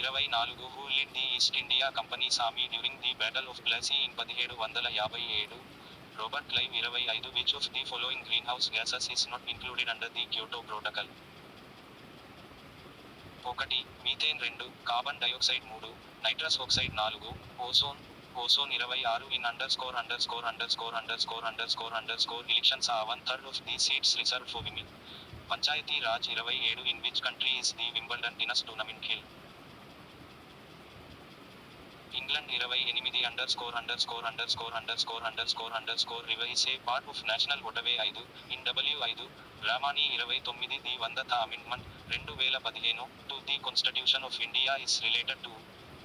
24 Who led the East India Company's army during the Battle of Plassey in 1757? Robert Clive. 25 Which of the following greenhouse gases is not included under the Kyoto Protocol? 1 methane 2 carbon dioxide 3 nitrous oxide 4 ozone 26 elections are 1/3 of the seats reserved for women. Panchayati Raj 27 In which country is the Wimbledon tennis tournament held? England 28 river is a part of national waterway 5 in W5 Ramani 29 The 100th amendment 2015 to the Constitution of India is related to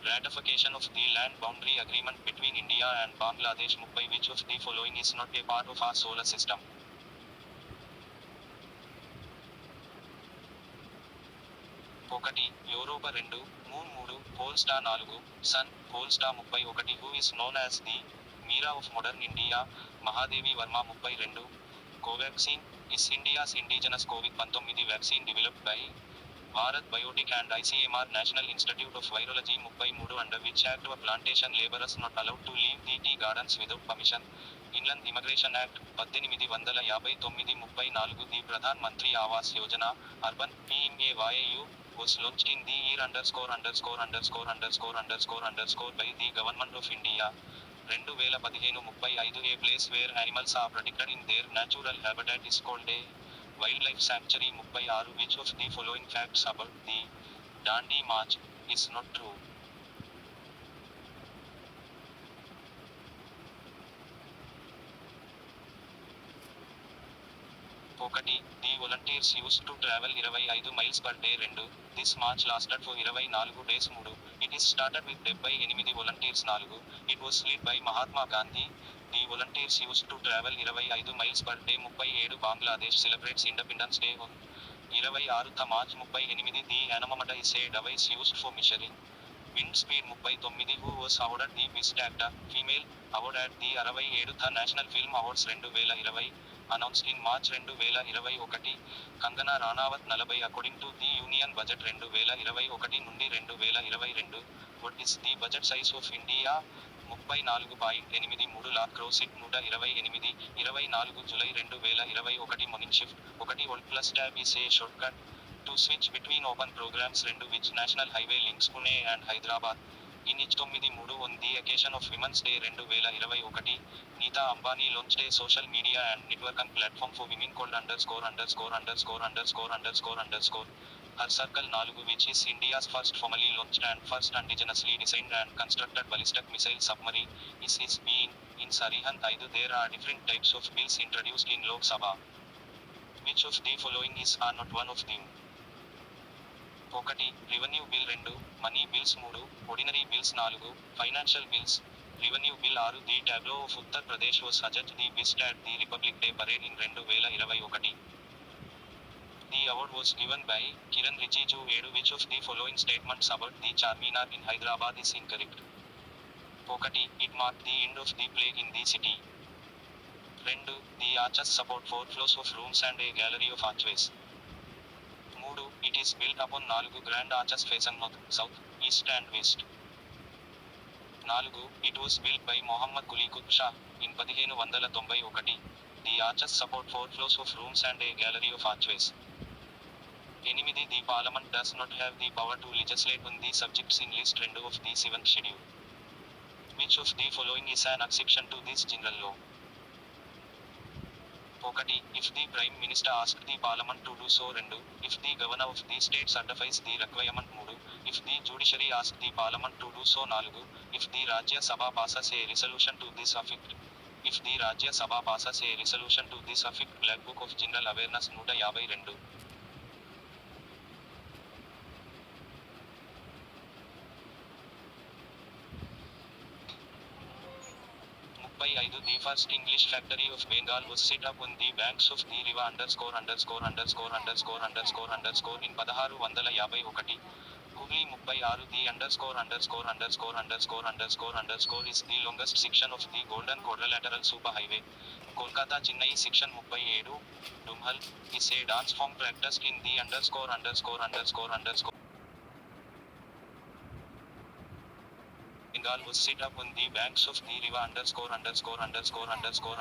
ratification of the land boundary agreement between India and Bangladesh 30 Which of the following is not a part of our solar system? ఒకటి యూరోప 2 moon 3 పోల్స్టా 4 sun పోల్స్టా 31 Who is known as the Mira of modern India? Mahadevi Varma 32 Covaxin is India's indigenous COVID-19 vaccine developed by Bharat Biotech and ICMR National Institute of Virology 33 Under which act were plantation laborers not allowed to leave the tea gardens without permission? Inland Immigration Act 1859 The Pradhan Mantri Awas Yojana Urban PMAYU was launched in the year by the Government of India. 2015 A place where animals are protected in their natural habitat is called a wildlife sanctuary 36 Which of the following facts about the Dandi March is not true? ఒకటి The volunteers used to travel 25 miles per day 2 This march lasted for 24 days 3 It is started with 78 volunteers 4 It was led by Mahatma Gandhi. The volunteers used to travel 25 miles per day 37 Bangladesh celebrates Independence Day on 26th March 38 The anemometer is a device used for measuring wind speed 39 Who was awarded the Best Actor Female award at the 67th National Film Awards 2020 announced in March 2021 Kangana Ranaut 40 According to the Union Budget 2021 నుండి 2022 What is the budget size of India? 34.83 lakh crores it 128 24 July 2021 Morning shift 1 Volt plus tab is a shortcut to switch between open programs 2 Which national highway links Pune and Hyderabad? In each 93 On the occasion of Women's Day 2021 Neeta Ambani launched a social media and networking platform for women called ____________. Her Circle 4 which is India's first formally launched and first indigenously designed and constructed ballistic missile submarine is being in Sarihand 5 There are different types of bills introduced in Lok Sabha. Which of the following is are not one of them? 1 Revenue Bill 2 Money Bills 3 Ordinary Bills 4 Financial Bills Revenue Bill 6 The tableau of Uttar Pradesh was adjudged the best at the Republic Day Parade in 2021. The award was given by Kiran Rijiju 7 Which of the following statements about the Charminar in Hyderabad is incorrect? 1 It marked the end of the plague in the city. 2 The arches support 4 floors of rooms and a gallery of archways. 3 It is built upon 4 grand arches facing north, south, east and west. 4 It was built by Muhammad Quli Qutb Shah in 1591. The arches support 4 floors of rooms and a gallery of archways. 8 The Parliament does not have the power to legislate on the subjects in list 2 of the 7th schedule. Which of the following is an exception to this general law? 1 If the Prime Minister asked the Parliament to do so 2 If the Governor of the state certifies the requirement 3 If the Judiciary asks the Parliament to do so 4 If the Rajya Sabha passes a resolution to this effect. If the Rajya Sabha passes a resolution to this effect Black Book of General Awareness 152 35 The first English factory of Bengal was set up on the banks of the river in 1651. Hooghly 36 The is the longest section of the Golden Quadrilateral Superhighway. Kolkata Chennai section 37 Dumhal is a dance form practiced in the _________. Bengal was set up on the banks of the river in 1651.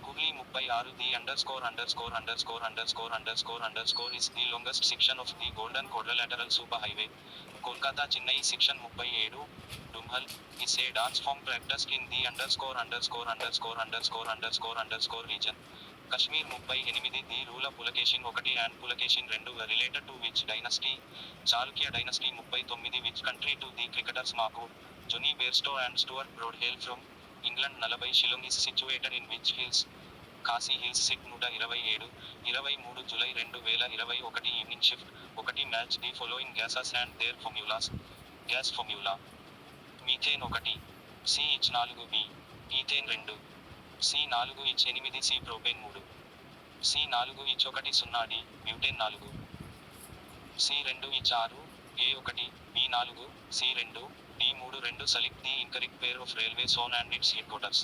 Hurli 36 is the longest section of the Golden Quadrilateral Superhighway. Kolkata Chennai section 37. Dumhal is a dance form practiced in the region. Kashmir 38 the rule of Pulakeshin 1 and Pulakeshin 2 were related to which dynasty? Chalukya dynasty 39 which country to the cricketers Mahmood, Johnny Bairstow and Stuart Broad hail from? England Nalabai Shillong is situated in which hills? Khasi Hills sit 127, 23 July 2021 evening shift, 1 match the following gases and their formulas. Gas formula. Methane 1, CH4b, ethane 2, C4H8 C propane 3, C4H1 0D, butane 4, C2H6, A1, B4, C2, D3 select the incorrect pair of railway zone and its headquarters.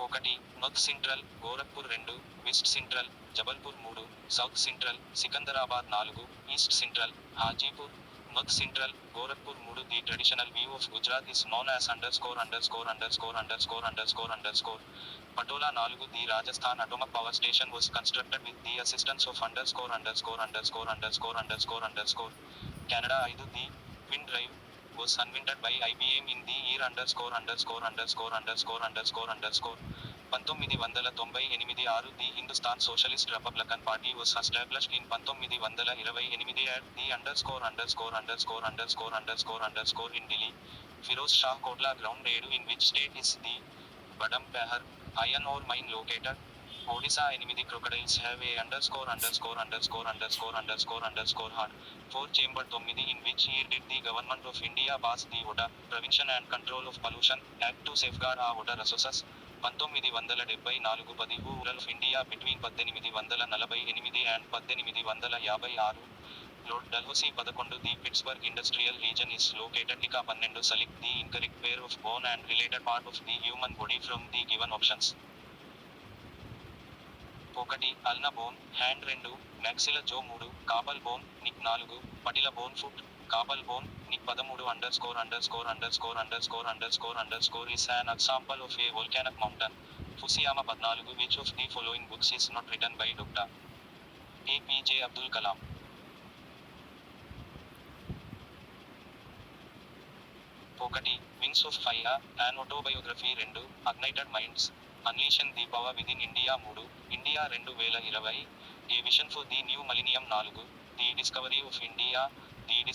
ఒకటి north central Gorakhpur 2, west central Jabalpur 3, south central Secunderabad 4, east central Hajipur. North central Gorakhpur 3 the traditional view of Gujarat is known as Patola 4 the Rajasthan atomic power station was constructed with the assistance of Canada 5 the twin drive was invented by IBM in the year 1998. The Hindustan Socialist Republican Party was established in 1928 at the in Delhi. Firoz Shah Kotla Ground 7 in which state is the Badam Pahar iron ore mine located? Odisha 8 crocodiles have a heart. 4 chamber 9 in which year did the government of India pass the Water, Prevention and Control of Pollution Act to safeguard our water resources? 1974 10 Who rural of India between 1848 and 1856? Lord Dalhousie 11 The Pittsburgh Industrial Region is located. Ika 12 Select the incorrect pair of bone and related part of the human body from the given options. 1 ulna bone hand 2, maxilla jaw 3, carpal bone neck 4, patella bone foot, carpal bone neck 13 is an example of a volcanic mountain. Fusiyama 14 Which of the following books is not written by Dr. APJ Abdul Kalam? 1 Wings of Fire, an autobiography 2, Ignited Minds, Unleashing the Power Within India 3, India 2020, A Vision for the New Millennium 4, The Discovery of India, 15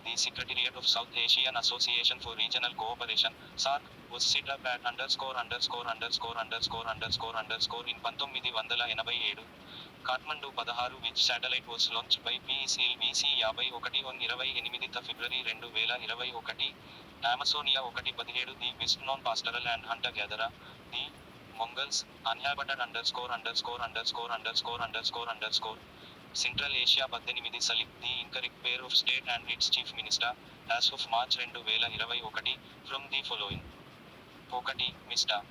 The Secretariat of South Asian Association for Regional Cooperation, SARC, was set up at in 1987. Kathmandu 16 Which satellite was launched by PSLV-C 51 on 28 February 2021? Amazonia 17 The best known pastoral and hunter-gatherer, the Mongols, uninhabited Central Asia 18 Select the incorrect pair of state and its chief minister, as of March 2021, from the following. 1 Mr.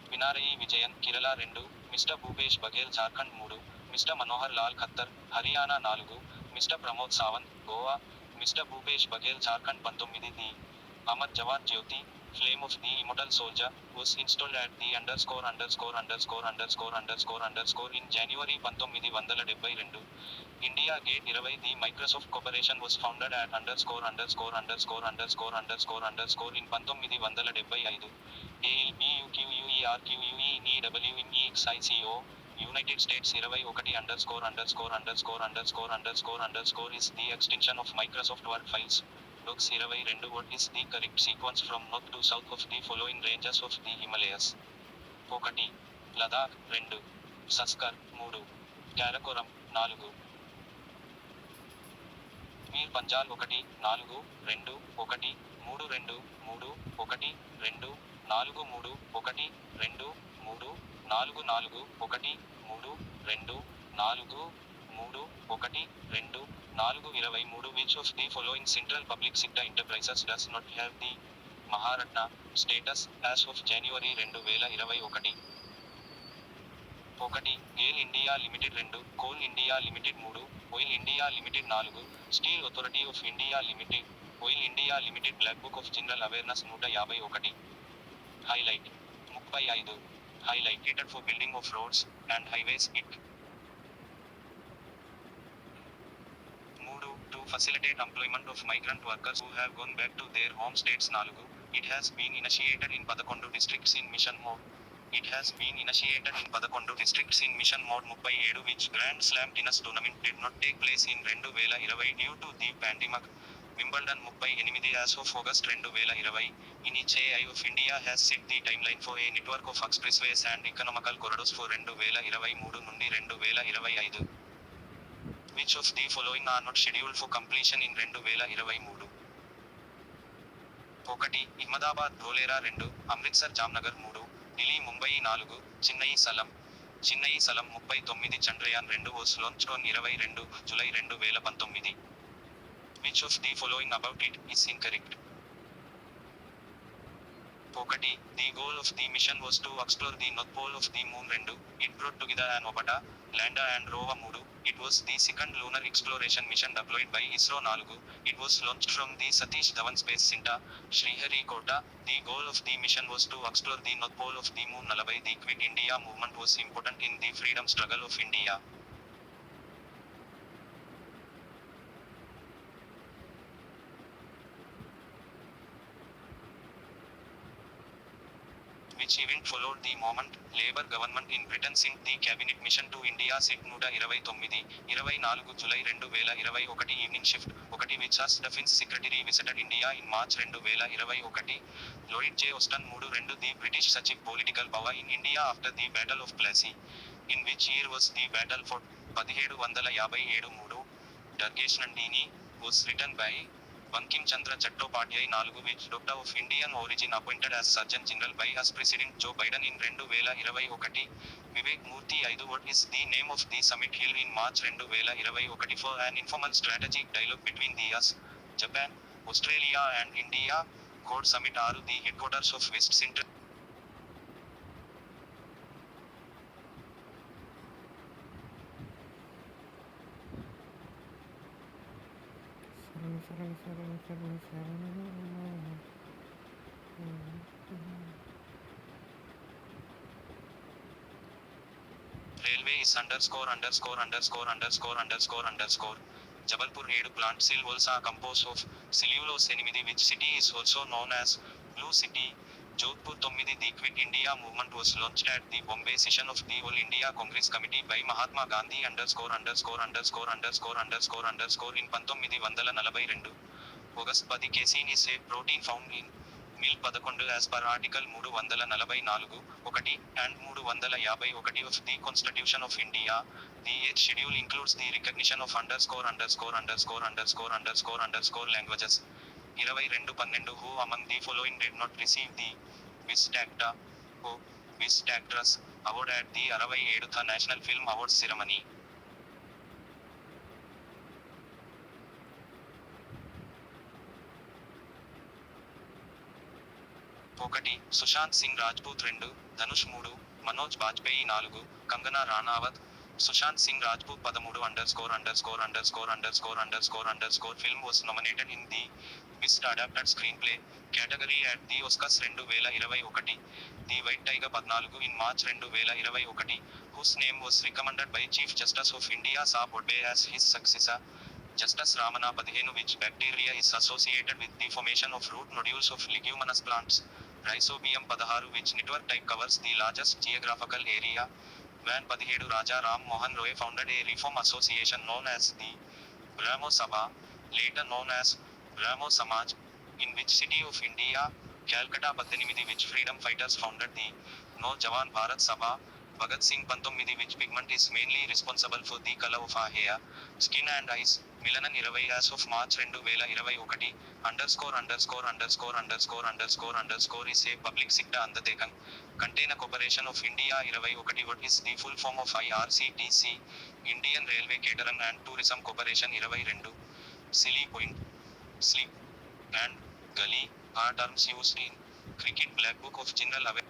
Pinarayi Vijayan, Kerala 2, Mr. Bhupesh Baghel Jharkhand 3, Mr. Manohar Lal Khattar, Haryana 4, Mr. Pramod Sawant, Goa, Mr. Bhupesh Baghel Jharkhand 19 The Amar Jawar Jyoti, Flame of the Immortal Soldier, was installed at the in January 1972. India Gate 20 The Microsoft Corporation was founded at in 1975. ALBUQUERQUENEWMEXICO, United States 21 is the extension of Microsoft Word files. Docs 22 What is the correct sequence from north to south of the following ranges of the Himalayas? 1 Ladakh 2, Saskar 3, Karakoram 4, Mir Panjal 1, 4, 2, 1, 3, 2, 1, 2, 4, 3, 1, 2, 4, 4, 23 Which of the following central public sector enterprises does not have the Maharatna status as of January 2021. 1. GAIL India limited 2. Coal India limited 3. Oil India limited 4. Steel authority of India limited. Oil India limited black book of general awareness 151. Highlight 35. Highlighted for building of roads and highways it. 3. To facilitate employment of migrant workers who have gone back to their home states. 4. It has been initiated in 11 districts in mission mode. It has been initiated in 11 districts in mission mode. 37 which Grand Slam tennis tournament did not take place in 2020 due to the pandemic. Wimbledon 38 as of August 2020. In each AI of India has set the timeline for a network of expressways and economical corridors for 2023 నుండి 2025. Which of the following are not scheduled for completion in 2023? 1. Ahmedabad Dholera 2. Amritsar Jamnagar 3. Delhi Mumbai 4. Chennai Salem 39. Chandrayaan 2 was launched on 22 July 2019. Which of the following about it is incorrect? 1. The goal of the mission was to explore the north pole of the moon. 2. It brought together an orbiter, lander and rover. 3. It was the second lunar exploration mission deployed by ISRO. 4. It was launched from the Satish Dhawan Space Center, Sriharikota. The goal of the mission was to explore the north pole of the moon. 40. The Quit India movement was important in the freedom struggle of India. Which event followed the moment? Labour government in Britain sent the cabinet mission to India. Set 129. 24 July 2021 evening shift. 1. Which US defense secretary visited India in March 2021? Lloyd J. Austin. 3. The British achieved political power in India after the Battle of Plassey. In which year was the battle fought? 1757. Durgesh Nandini was written by Bankim Chandra Chattopadhyay. 4. Which doctor of Indian origin appointed as Surgeon General by US President Joe Biden in 2021? Vivek Murthy. 5. What is the name of the summit held in March 2021 for an informal strategic dialogue between the US, Japan, Australia and India? Code Summit. 6. The headquarters of West Central railway is ____________. Jabalpur. 7. Plant cell walls are composed of cellulose. 8. Which city is also known as Blue City? Jodhpur. 9. The Quit India movement was launched at the Bombay session of the All India Congress Committee by Mahatma Gandhi _________ in 1942. August 10. Casein is a protein found in milk. 11. As per Article 344 1 and 351 of the Constitution of India, the 8th schedule includes the recognition of languages. 22. Who among the following did not receive the Best Actor or Best Actress award at the 67th National Film Awards ceremony? 1. Sushant Singh Rajput. 2. Dhanush. 3. Manoj Bajpayee. 4. Kangana Ranaut. Sushant Singh Rajput 13 film was nominated in the Best Adapted Screenplay category at the Oscars 2021. The White Tiger 14 in March 2021, whose name was recommended by Chief Justice of India Saab Bodde as his successor, Justice Ramana. 15. Which bacteria is associated with the formation of root nodules of leguminous plants? Rhizobium. 16. Which network type covers the largest geographical area? Van. 17. Raja Ram Mohan Roy founded a reform association known as the Brahmo Sabha, later known as Brahmo Samaj, in which city of India? Calcutta. 18. Which freedom fighters founded the Naujawan Bharat Sabha? Bhagat Singh. 19. Which pigment is mainly responsible for the color of our hair, skin and eyes? Melanin. 20. As of March 2021, _______ is a public sector undertaking. Container Corporation of India. 21. What is the full form of IRCTC? Indian Railway Catering and Tourism Corporation. 22. Silly Point, Slip and Gully. are terms used in cricket black book of general awareness.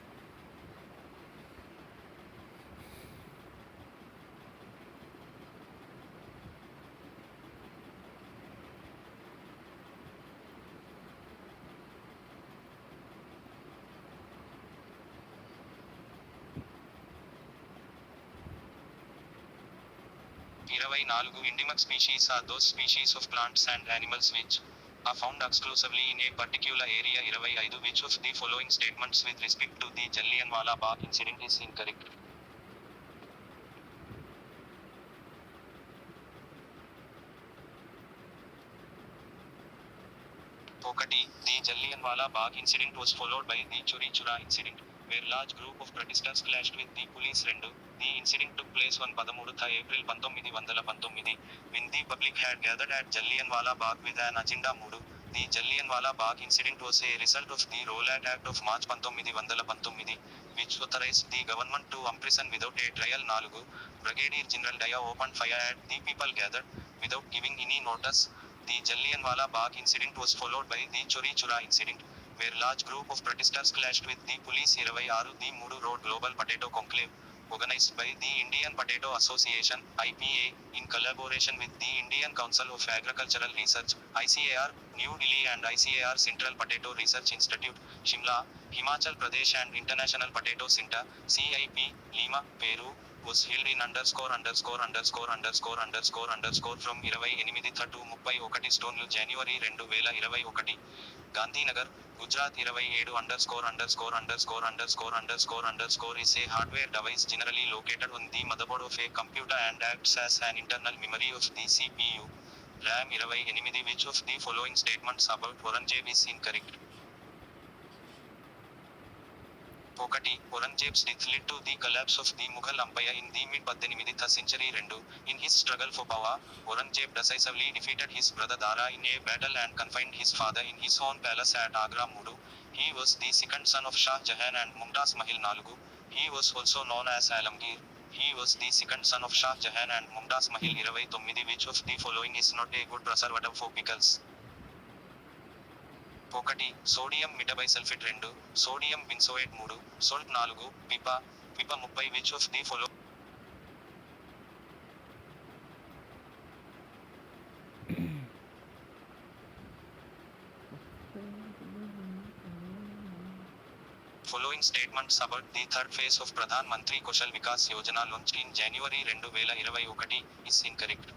24 endemic species are those species of plants and animals which are found exclusively in a particular area. 25 which of the following statements with respect to the Jallianwala Bagh incident is incorrect? ఒకటి The Jallianwala Bagh incident was followed by the Chori Chura incident, where large group of protesters clashed with the police. 2 The incident took place on 13th April 1919, when the public had gathered at Jallianwala Bagh with an agenda. 3 The Jallianwala Bagh incident was a result of the Rowlatt Act of March 1919, which authorized the government to imprison without a trial. 4 Brigadier General Daya opened fire at the people gathered, without giving any notice. The Jallianwala Bagh incident was followed by the Chori Chura incident, where large group of protesters clashed with the police. 26 The Moodu Road Global Potato Conclave, organized by the Indian Potato Association (IPA) in collaboration with the Indian Council of Agricultural Research (ICAR), New Delhi, and ICAR Central Potato Research Institute, Shimla, Himachal Pradesh, and International Potato Center (CIP), Lima, Peru, was held in from 28 to 31 స్టోన్లు January 2021. Gandhinagar, Gujarat 27 is a hardware device generally located on the motherboard of a computer and acts as an internal memory of the CPU. RAM 28 Which of the following statements about Aurangzeb is incorrect? ఒకటి Aurangzeb's death led to the collapse of the Mughal Empire in the mid-18th century. 2 In his struggle for power, Aurangzeb decisively defeated his brother Dara in a battle and confined his father in his own palace at Agra. 3 He was the second son of Shah Jahan and Mumtaz Mahal. 4 He was also known as Alamgir. He was the second son of Shah Jahan and Mumtaz Mahal. 29 Which of the following is not a good preservative for pickles? ఒకటి sodium metabisulphite. 2 sodium benzoate. 3 salt. 4 పిప. 30 Which of the following statements about the third phase of Pradhan Mantri Kushal Vikas Yojana launched in January 2021 is incorrect?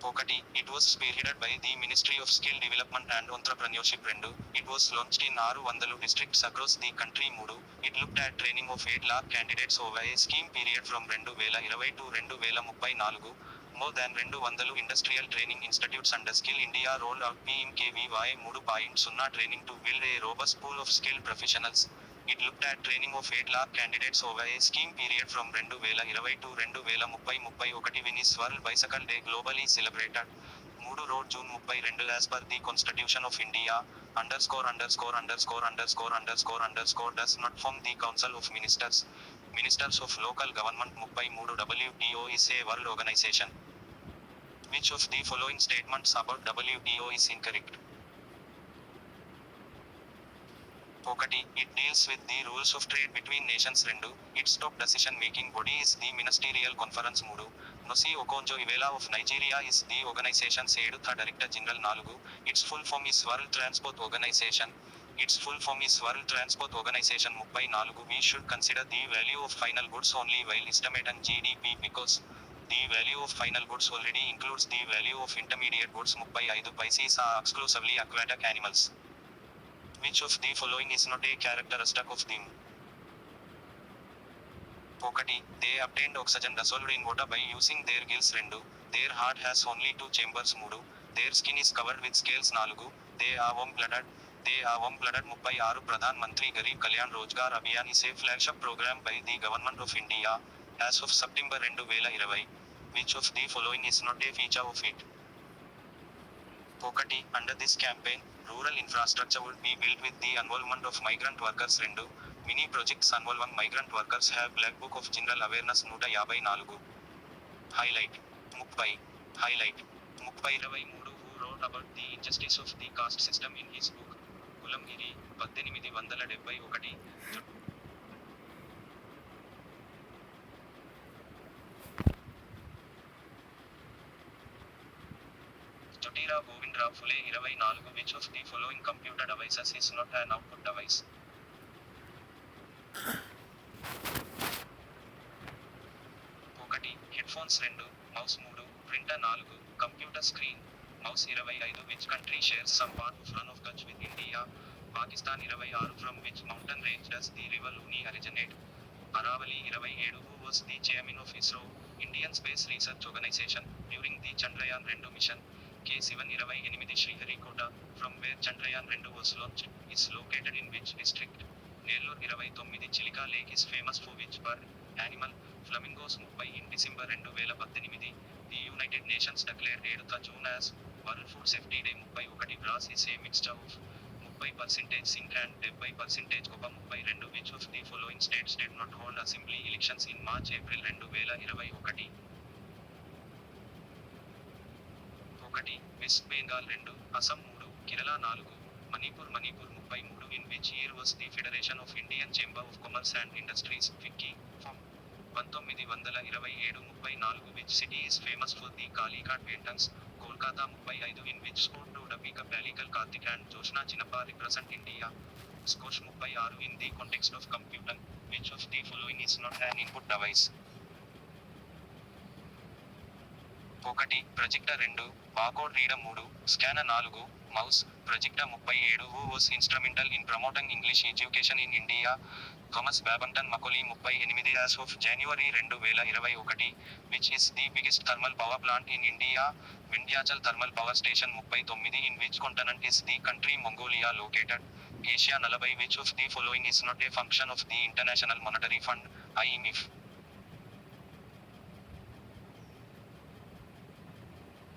ఒకటి It was spearheaded by the Ministry of Skill Development and Entrepreneurship. 2 It was launched in 600 districts across the country. 3 It looked at training of 8 lakh candidates over a scheme period from 2020 to 2034. More than 200 industrial training institutes under Skill India rolled out PMKVY 3.0 training to build a robust pool of skilled professionals. It looked at training of 8 lakh candidates over a scheme period from 2020 to 2031. When is World Bicycle Day globally celebrated? 3 Road June 32 as per the Constitution of India, does not form the Council of Ministers. Ministers of Local Government. 33 WTO is a world organization. Which of the following statements about WTO is incorrect? ఒకటి It deals with the rules of trade between nations. 2 Its top decision making body is the Ministerial Conference. 3 Nosi Okonjo-Iweala of Nigeria is the organization's 7th Director General. 4 Its full form is World Transport Organization. Its full form is World Transport Organization. 34 We should consider the value of final goods only while estimating GDP because the value of final goods already includes the value of intermediate goods. 35 Pisces are exclusively aquatic animals. Which of the following is not a characteristic of them? ఒకటి They obtained oxygen dissolved in water by using their gills. 2 Their heart has only 2 chambers. 3 Their skin is covered with scales. 4 They are warm-blooded. 36 Pradhan Mantri Garib Kalyan Rojgar Abhiyan is a flagship program by the Government of India as of September 2020. Which of the following is not a feature of it? ఒకటి Under this campaign, rural infrastructure would be built with the involvement of migrant workers. 2 Many projects involving migrant workers have Black Book of General Awareness. 154 Highlight. 30 Highlight. 3023 who wrote about the injustice of the caste system in his book కులంగిరి 1871. Jyotirao Govindrao Phule 24 Which of the following computer devices is not an output device? 1 headphones 2 mouse 3 printer 4 computer screen mouse 25 Which country shares some part of Run of Kutch with India? Pakistan 26 From which mountain range does the river Luni originate? Aravali 27 Who was the chairman of ISRO, Indian Space Research Organisation, during the Chandrayaan-2 mission? K7 28 Sriharikota, from where Chandrayaan-2 was launched, is located in which district? Nellore 29 Chilika Lake is famous for which bird, animal? Flamingos 30 In December 2018, the United Nations declared 8th June as World Food Safety Day. 31 Brass is a mixture of 30% zinc and 70% copper. 32 Which of the following states did not hold assembly elections in March-April 2021? 1 west Bengal 2 Assam 3 Kerala 4 Manipur 33 In which year was the Federation of Indian Chamber of Commerce and Industries FICCI formed? 1927 34 Which city is famous for the Kalikhat paintings? Kolkata 35 In which sport do Duppy Cup Palikal Karthik and Joshna Chinnappa represent India? Squash 36 In the context of computing, which of the following is not an input device? 1 projector 2 barcode reader 3 scanner 4 mouse projector 37 Who was instrumental in promoting English education in India? Thomas Babington Macaulay 38 As of January 2021, which is the biggest thermal power plant in India? Vindhyachal Thermal Power Station 39 In which continent is the country Mongolia located? Asia 40 Which of the following is not a function of the International Monetary Fund, IMF?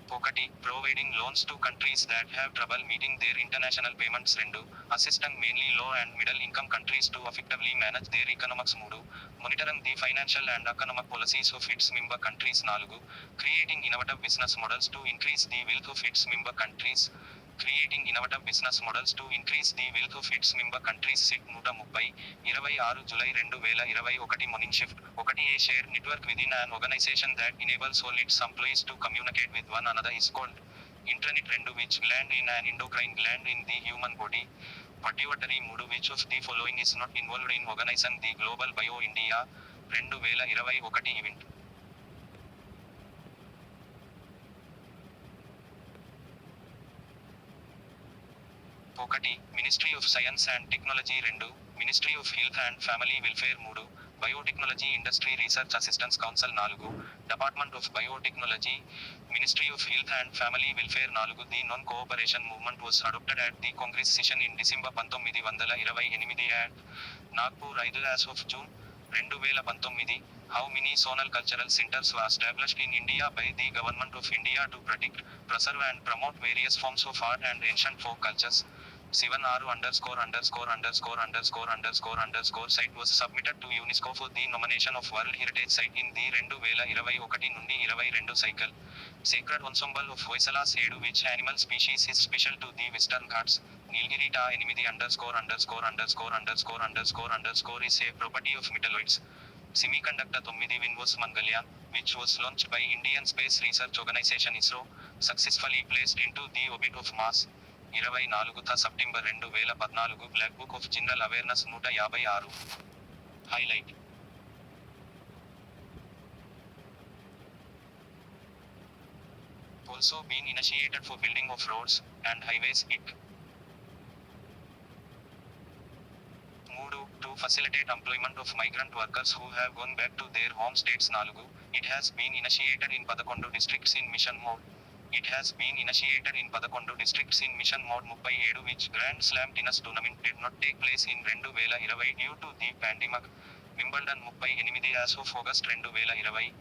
1 providing loans to countries that have trouble meeting their international payments. 2 assisting mainly low and middle income countries to effectively manage their economics. 3 monitoring the financial and economic policies of its member countries. 4 creating innovative business models to increase the wealth of its member countries. Creating innovative business models to increase the wealth of its member countries. SIT 130 26 July 2021 Morning Shift 1 A shared network within an organization that enables all its employees to communicate with one another is called intranet. 2 Which gland in an endocrine gland in the human body? Pituitary. 3 Which of the following is not involved in organizing the Global Bio India 2021 event? 1 Ministry of Science and Technology. 2 Ministry of Health and Family Welfare. 3 Biotechnology Industry Research Assistance Council. 4 Department of Biotechnology, Ministry of Health and Family Welfare. 4 The non-cooperation movement was adopted at the Congress session in December 1928 at Nagpur. 5 As of June 2019, how many zonal cultural centers were established in India by the Government of India to protect, preserve and promote various forms of art and ancient folk cultures? 7 site was submitted to UNESCO for the nomination of World Heritage Site in the 2021 నుండి 22 cycle. Sacred Ensemble of Hoysala 7 Which animal species is special to the Western Ghats? Nilgiri Ta 8 is a property of metalloids. Semiconductor 9 When was Mangalyaan, which was launched by Indian Space Research Organisation ISRO, successfully placed into the orbit of Mars? 24 September 2014 Black Book of General Awareness 156. Highlight. Also been initiated for building of roads and highways. It 3 to facilitate employment of migrant workers who have gone back to their home states. 4 It has been initiated in 11 districts in mission mode. It has been initiated in 11 districts in mission mode. 37 Which Grand Slam tennis tournament did not take place in 2020 due to the pandemic? Wimbledon 38 As of August 2020,